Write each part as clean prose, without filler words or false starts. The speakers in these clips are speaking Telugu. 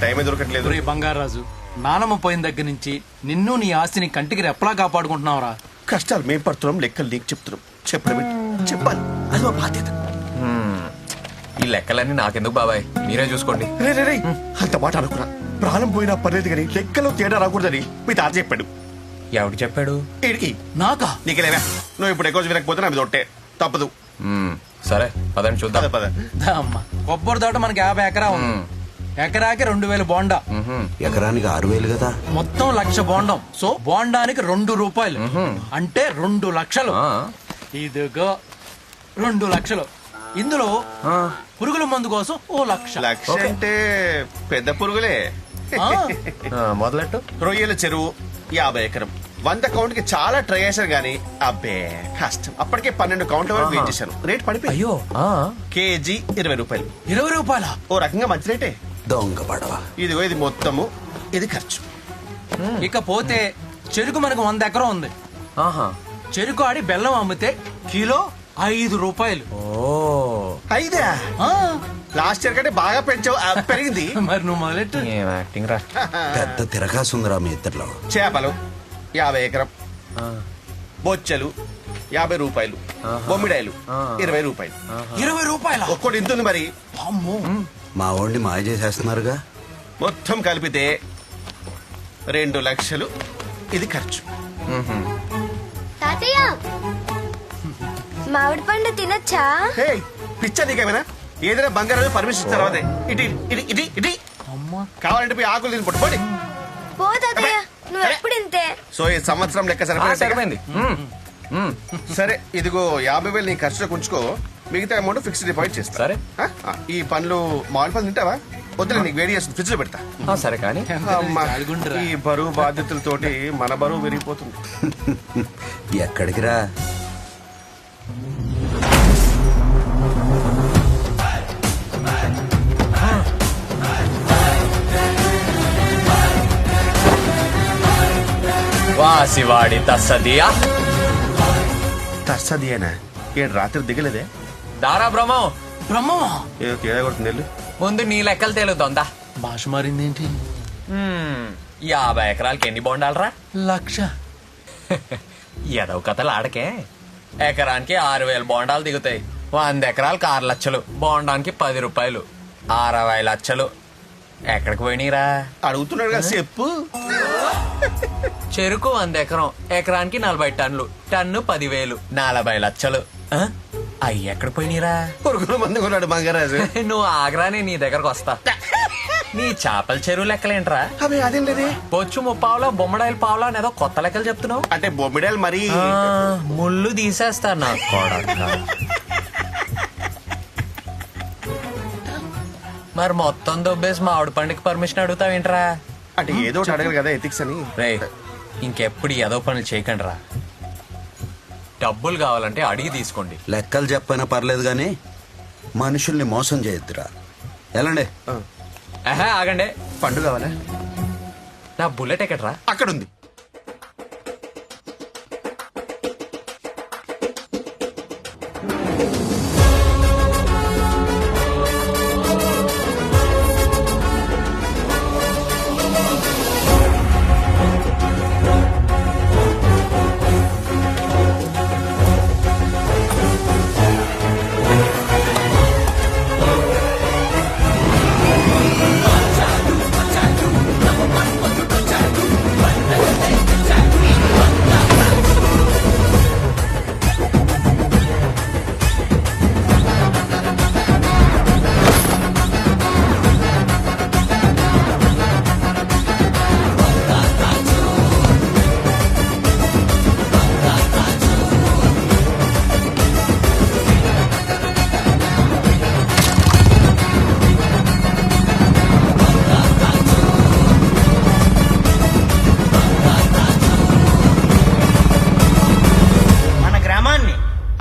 టైమే దొరకట్లేదు. రే బంగారాజు, నానమ్మ పోయిన దగ్గర నుంచి నిన్ను నీ ఆస్తిని కంటికి రెప్పలా కాపాడుకుంటున్నావురా. కష్టాలు మేం పడుతున్నాం, లెక్కలు నీకు చెప్తున్నాం. చెప్పడం చెప్పాలి, అది మా బాధ్యత. ఈ లెక్కలన్నీ నాకెందుకు బాబాయ్, మీరే చూసుకోండి. రే రే రే, అంత మాట అనుకున్నా. ప్రాణం పోయినా పర్లేదు కానీ లెక్కలో తేడా రాకూడదని మీ తాత చెప్పాడు. ఎవడు చెప్పాడు? ఈడికి. నాకా? నీకెలేవా, నువ్వు ఇప్పుడు ఎక్కువ వినకపోతే నాకు తొట్టే తప్పదు. సరే పదండి చూద్దాం. పద పద. దా అమ్మ, కొబ్బరి తోట మనకి 50 ఎకరా ఉంది. ఎకరాకి 2000 బోండా. ఎకరానికి 6000 కదా. మొత్తం 1,00,000 బోండం. సో బోండానికి 2 రూపాయలు అంటే 2 లక్షలు. ఇదిగో 2 లక్షలు. ఇందులో పురుగుల మందు కోసం 1,00,000. లక్ష అంటే పెద్ద పురుగులే. మొదలెట్టు. రొయ్యల చెరువు 50 ఎకరం. 100 కౌంట్ కి చాలా ట్రై చేశాను గానీ అబ్బే కష్టం. అప్పటికే 12 కౌంట్ వరకు వెయిట్ చేశాను. రేట్ పడిపోయి అయ్యో కేజీ 20 రూపాయలు. 20 రూపాయల? ఓ రకంగా మంచి రేటే. దొంగ పడవ. ఇదిగో ఇది మొత్తము, ఇది ఖర్చు. ఇకపోతే చెరుకు మనకు 100 ఎకరం ఉంది. చెరుకు ఆడి బెల్లం అమ్మితే కిలో 5 రూపాయలు. అయిదా? లాస్ట్ ఇయర్ కంటే బాగా పెంచావు. పెరిగింది. మరి నువ్వు మొదలెట్టు. యాక్టింగ్ రా. పెద్ద తిరగాసుందిరా మీ ఇద్దరిలో. చేపలు 50 ఎకరం. బొచ్చలు 50 రూపాయలు. బొమ్మిడాయలు 20 రూపాయలు. 20 రూపాయల? ఒక్కోటి ఇంత ఉంది మరి. అమ్మో, మా వాడిని మాయ చేసేస్తున్నారుగా. మొత్తం కలిపితే 2 లక్షలు. ఇది ఖర్చు. తాతయ్య, మామిడి పండు తినచ్చా? హే, పిచ్చా నీకేమైనా? ఏదైనా బంగారం పర్మిషన్ తర్వాత ఇటీ ఇటీ ఇటీ ఇటీ. కావాలంటే పోయి ఆకులు తిని పట్టుకోండి. పో తాతయ్య, నువ్వు ఎప్పుడు ఇంతే. సో ఈ సంవత్సరం లెక్క సరిపోయింది. సరే, ఇదిగో 50,000 నీ ఖర్చులో ఉంచుకో. మిగతా అమౌంట్ ఫిక్స్డ్ డిపాజిట్ చేస్తా. సరే. ఈ పండ్లు మామిడి పండ్లు తింటావా? వద్దులే, నీకు వేడి చేస్తుంది, ఫ్రిడ్జ్ లో పెడతా. సరే కానీ అమ్మా, ఈ బరువు బాధ్యతలతోటి మన బరువు పెరిగిపోతుంది. ఎక్కడికి రా. వాసివాడి తస్సదియా. తస్సదియేనా? ఏడు రాత్రి దిగలేదే? దారా బ్రహ్మం. బ్రహ్మమా? ఏదో తేడా కొడుతుంది వెళ్ళు. ముందు నీ లెక్కలు తేలుతోందా? భాష మారిందేంటి? 50 ఎకరాలకి ఎన్ని బోండాలరా? 1,00,000. ఏదో కథలు ఆడకే. ఎకరానికి 6,000 బోండాలు దిగుతాయి. 100 ఎకరాలకు 6 లక్షలు. బోండానికి 10 రూపాయలు. 60 లక్షలు. ఎక్కడికి పోయినీరా? అడుగుతున్నాడు కదా, చెప్పు. చెరుకు 100 ఎకరం. ఎకరానికి 40 టన్నులు. టన్ను 10,000. 40 లక్షలు. అయ్యి ఎక్కడికి పోయినీరా? పురుగుల మంది కొన్నాడు బంగారాజు. నువ్వు ఆగ్రానే నీ దగ్గరకు వస్తా. నీ చేపల చెరువు లెక్కలేంట్రా? అవి అదేం లేదే. పొచ్చు ముప్పావులా, బొమ్మడాయిల పావులా అనేదో కొత్త లెక్కలు చెప్తున్నావు. అంటే బొమ్మిడాయలు మరి ముళ్ళు తీసేస్తా నా కొడక. మరి మొత్తం దొబ్బేసి మామిడి పండుగ పర్మిషన్ అడుగుతావేంట్రా? అంటే ఏదో ఒకటి అడగరు కదా, ఎథిక్స్ అని. రే, ఇంకెప్పుడు ఏదో పనులు చేయకండి రా. డబ్బులు కావాలంటే అడిగి తీసుకోండి. లెక్కలు చెప్పైనా పర్లేదు గాని మనుషుల్ని మోసం చేయొద్దురా. ఎలాండి? ఆగండి. పండు కావాలా? నా బుల్లెట్ ఎక్కడ్రా? అక్కడ ఉంది.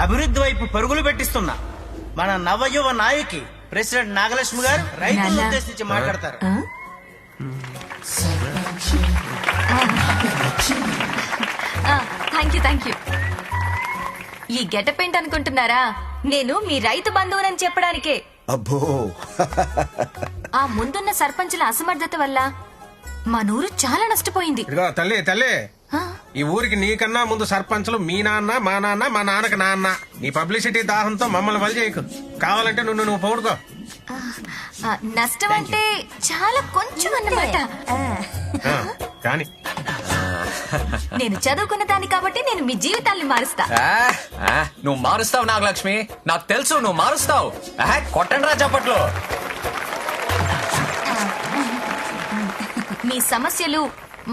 అభివృద్ధి వైపు పరుగులు పెట్టిస్తున్నా మన నవయువ నాయకి ప్రెసిడెంట్ నాగలక్ష్మి గారు రైతులను ఉద్దేశించి మాట్లాడతారు. Thank you. ఈ గెటప్ ఏంటి అనుకుంటున్నారా? నేను మీ రైతు బంధువునని చెప్పడానికే. అబ్బో ఆ ముందున్న సర్పంచుల అసమర్థత వల్ల మన ఊరు చాలా నష్టపోయింది. ఇదిగో తల్లి తల్లి, ఆ, ఈ ఊరికి నీకన్నా ముందు సర్పంచులు మీ నాన్న, మా నాన్న, మా నాన్నకి నాన్న. నీ పబ్లిసిటీ దాహంతో మమ్మల్ని వలి చేయకు. కావాలంటే నువ్వు పౌడుకో. నష్టం అంటే చాలా కొంచెం అన్నమాట. కానీ నేను చదువుకున్న దాన్ని కాబట్టి నేను మీ జీవితాల్ని మారుస్తా. నువ్వు మారుస్తావు నాగలక్ష్మి, నాకు తెలుసు నువ్వు మారుస్తావు. కొట్టండి రా చప్పట్లు. మీ సమస్యలు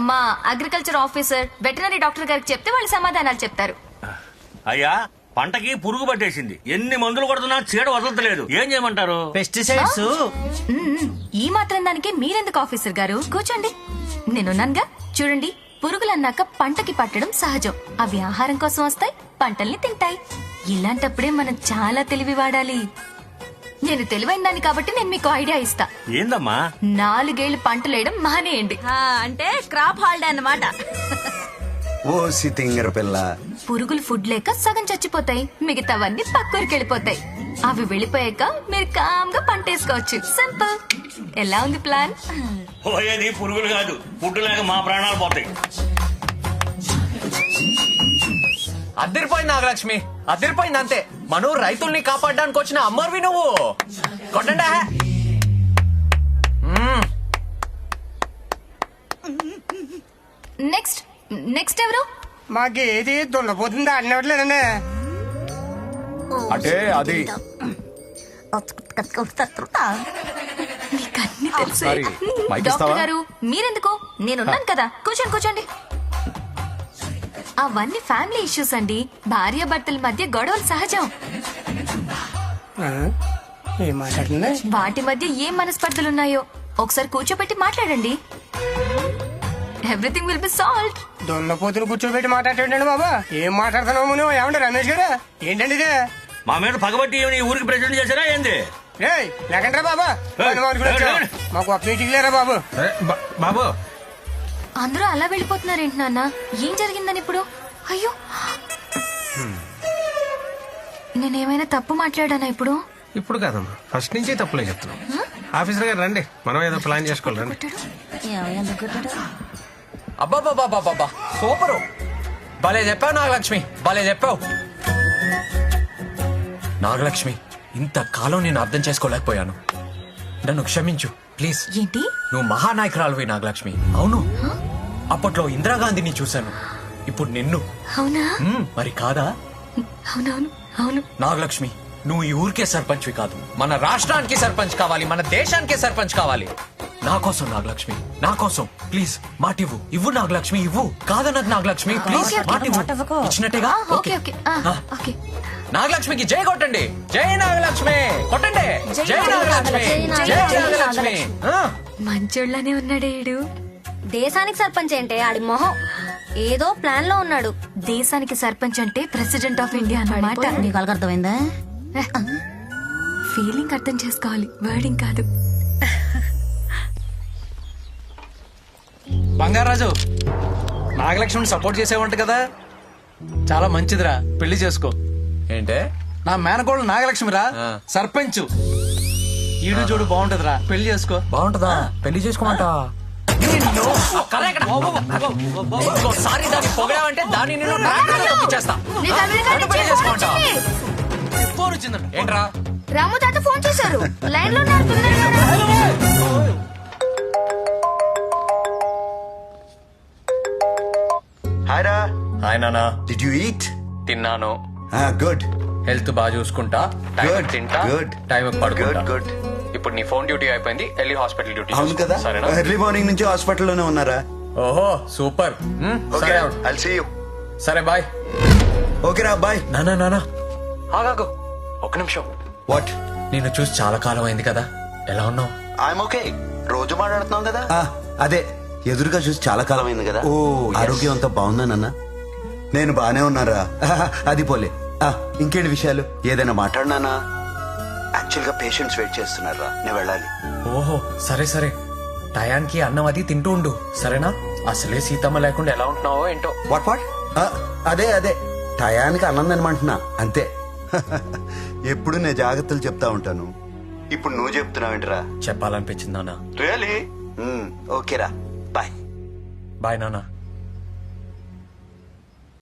మా అగ్రికల్చర్ ఆఫీసర్, వెటనరీ డాక్టర్ గారికి చెప్తే వాళ్ళు సమాధానాలు చెప్తారు. అయ్యా, పంటకి పురుగు పట్టేసింది. ఎన్ని మందులు కొడుతున్నా చీడ వదలట్లేదు. ఏం చేయమంటారు? పెస్టిసైడ్స్. ఈ మాత్రం దానికి మీరెందుకు ఆఫీసర్ గారు? కూర్చోండి, నేనున్నానుగా. చూడండి, పురుగులన్నాక పంటకి పట్టడం సహజం. అవి ఆహారం కోసం వస్తాయి, పంటల్ని తింటాయి. ఇలాంటప్పుడే మనం చాలా తెలివి వాడాలి. నేను తెలివైన దాన్ని కాబట్టి నేను మీకు ఐడియా ఇస్తా. ఏందమ్మా? 4 ఏళ్లు పంటలేయడం మానేయండి. అంటే క్రాప్ హాలిడే అన్నమాట. ఓ సితింగర పిల్ల, పురుగులు ఫుడ్ లేక సగం చచ్చిపోతాయి, మిగతావన్నీ పక్కూరికి వెళ్ళిపోతాయి. అవి వెళ్ళిపోయాక మీరు కామ్గా పంట వేసుకోవచ్చు. సింపుల్. ఎలా ఉంది ప్లాన్? పోయేది పురుగులు కాదు, పుట్టు లేక మా ప్రాణాలు పోతాయి. అద్దరిపోయింది నాగలక్ష్మి, అద్దరిపోయింది అంతే. మనం రైతుల్ని కాపాడడానికి వచ్చిన అమ్మర్వి నువ్వు. కొట్టండా. నెక్స్ట్ నెక్స్ట్ ఎవరు? మాకేది దున్నపోతుందా అన్నట్లేదండి. అంటే అది మీకన్నీ తెలుసు. సారీ, మైక్ ఇస్తావా? డాక్టర్ గారు మీరెందుకు? నేనున్నాను కదా. కూర్చోండి కూర్చోండి. అవన్నీ ఫ్యామిలీ ఇష్యూస్ అండి. భార్యాభర్తల మధ్య గొడవలు సహజం. ఏం మాట్లాడుతుంది? వాటి మధ్య ఏం మనస్పర్ధలున్నాయో ఒకసారి కూర్చోబెట్టి మాట్లాడండి. Everything will be solved. దున్నపోతులు కూర్చోబెట్టి మాట్లాడేటండి బాబా. ఏం మాట్లాడుతున్నావు నువ్వు? ఏమంటే రమేష్ గారు, ఏంటండి ఇదే? మా మీద పగబట్టి ఈ ఊరికి ప్రెసిడెంట్ చేశారా ఏంది? లేకంటారా బాబా? మాకు ఒక మీటింగ్ లేరా బాబు? బాబు, అందరూ అలా వెళ్ళిపోతున్నారేంటి నాన్న? ఏం జరిగిందని ఇప్పుడు? అయ్యో, నేనేమైనా తప్పు మాట్లాడానా ఇప్పుడు? ఇప్పుడు కాదమ్మా, ఫస్ట్ నుంచి తప్పులే చెప్తున్నాం. ఆఫీసర్ గారు రండి, మనం ఏదో ప్లాన్ చేసుకోవాలి రండి. అబ్బాబాబాబాబా, సూపరు. భలే చెప్పావు నాగలక్ష్మి, భలే చెప్పావు. నాగలక్ష్మి, ఇంతకాలం నేను అర్థం చేసుకోలేకపోయాను. నన్ను క్షమించు ప్లీజ్. ఏంటి? నువ్వు మహానాయకురాలువి నాగలక్ష్మి. అవును, అప్పట్లో ఇందిరాగాంధీని చూశాను, ఇప్పుడు నిన్ను. అవునా? మరి కాదా? అవునవును అవును. నాగలక్ష్మి, నువ్వు ఈ ఊరికే సర్పంచ్వి కాదు, మన రాష్ట్రానికి సర్పంచ్ కావాలి, మన దేశానికే సర్పంచ్ కావాలి. నా కోసం నాగలక్ష్మి, నా కోసం ప్లీజ్ మాటివ్వు. ఇవ్వు నాగలక్ష్మి, ఇవ్వు. కాదన్నది నాగలక్ష్మి, ప్లీజ్ మాటివ్వు. ఇచ్చినట్టేగా? Okay okay okay. నాగలక్ష్మికి జై కొట్టండి. జై నాగలక్ష్మి కొట్టండి. జై నాగలక్ష్మి, జై నాగలక్ష్మి. మంచోళ్ళనే ఉన్నాడేడు. దేశానికి సర్పంచ్ అంటే ఆడి మొహం ఏదో ప్లాన్ లో ఉన్నాడు. దేశానికి సర్పంచ్ అంటే ప్రెసిడెంట్ ఆఫ్ ఇండియా అన్నమాట. నీకు అర్థమైందా? ఫీలింగ్ అర్థం చేసుకోవాలి, వర్డింగ్ కాదు. బంగారాజు, నాగలక్ష్మిని సపోర్ట్ చేసేవంట కదా, చాలా మంచిదిరా. పెళ్లి చేసుకో. ఏంటే? నా మేనకోడలు నాగలక్ష్మిరా, సర్పంచ్. ఈడు చూడు బాగుంటదిరా, పెళ్లి చేసుకో. బాగుంటదా? పెళ్లి చేసుకోమంట. ఇంకోసారి దాన్ని పొగడావంటే దాన్ని నేను చేస్తా. ఫోన్ వచ్చిందంట. ఏంట్రా? రాము తాత ఫోన్ చేశారు. లైన్ లో ఉన్నారు, తొందరగా రా. హాయ్ రా. హాయ్ నానా. Did you eat? తిన్నాను. గుడ్. హెల్త్ బాగా చూసుకుంటా, టైం Good, తింటా, good. టైం పడుకుంటా. గుడ్. ఇప్పుడు నీ ఫోన్ డ్యూటీ అయిపోయింది, వెళ్ళి హాస్పిటల్ డ్యూటీ అవును చూసుకో. కదా, సరేనా? ఎర్లీ మార్నింగ్ నుంచి హాస్పిటల్లోనే ఉన్నారా? ఓహో సూపర్. సరే ఐల్ సీ యు. సరే బాయ్. ఓకే రా, బాయ్. నానా నానా ఆగాకు ఒక నిమిషం. వాట్? నిన్ను చూసి చాలా కాలం అయింది కదా, ఎలా ఉన్నావు? I'm okay. రోజు మాట్లాడుతున్నాం కదా. అదే, ఎదురుగా చూసి చాలా కాలం అయింది కదా. ఓ, ఆరోగ్యం అంతా బాగుందానన్నా? నేను బానే ఉన్నారా. అది పోలే. ఇంకేంటి విషయాలు? ఏదైనా మాట్లాడినానా? యాక్చువల్ గా పేషెంట్స్ వెయిట్ చేస్తున్నారా, నేను వెళ్ళాలి. ఓహో సరే సరే, టయానికి అన్నం అది తింటూ ఉండు, సరేనా? అసలే సీతమ్మ లేకుండా ఎలా ఉంటున్నావో ఏంటో. వాట్? అదే టయానికి అన్నం తినమంటున్నా అంతే. ఎప్పుడు నేను జాగ్రత్తలు చెప్తా ఉంటాను, ఇప్పుడు నువ్వు చెప్తున్నావేంటిరా? చెప్పాలనిపించింది నాన్న. రియలీ? ఓకేరా, బాయ్. బాయ్ నాన్న.